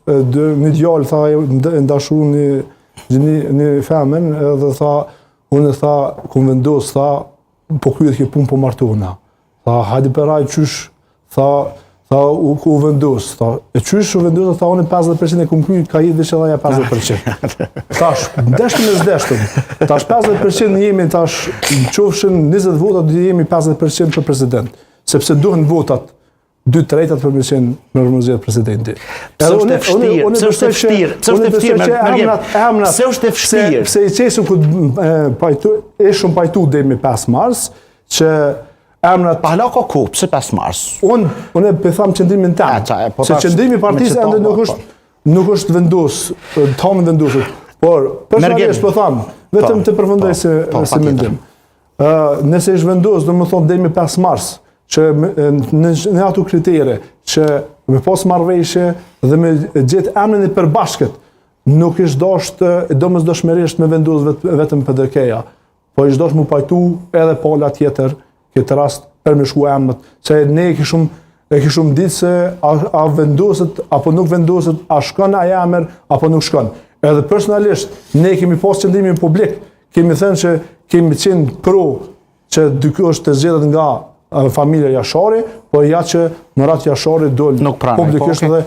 një djalë, tha, ndashru një femën, edhe tha, unë tha, ku vendos, tha, po kryet kjo punë po martona. Tha, hajde përaj qysh, tha, u vendos, tha, e qysh u vendos, tha, unë 50% e kum kryet, ka jetë vishë edhe ja 50%. Tash, deshtëm e zdeshtëm. Tash 50% jemi, tash, qofshin 20 votat, dhe jemi 50% për president. Sepse duhen votat 2/3% në rëmëzjet presidenti. Pse është e fështirë? Pse është e fështirë? Pse i qesu këtë shumë pajtu dhe me 5 mars, që emrat... Pahla ka ku, pse 5 mars? Unë e pëtham qëndrimin temë, se qëndrimi partisë ende nuk është vendos, të hamë vendosët, por personalisht pëtham, vetëm të përfëndoj se mendim. Nëse ishtë vendos, do më thonë dhe me 5 mars, që në ato kritere, që me pas marrëveshje dhe me gjithë emrin e përbashkët, nuk ishtë dashtë, domosdoshmërisht me vendos vetëm PDK-ja, po ishtë dashtë mu pajtu edhe pala tjetër, këtë rast për me shku emët, që ne e kishum ditë se a vendoset, apo nuk vendoset, a shkon a emër, apo nuk shkon. Edhe personalisht, ne kemi pas qëndrimin publik, kemi thënë që kemi qenë pro që dikush të zgjedhet nga familja Jashari, po ja që Murat Jashari dol publikisht dhe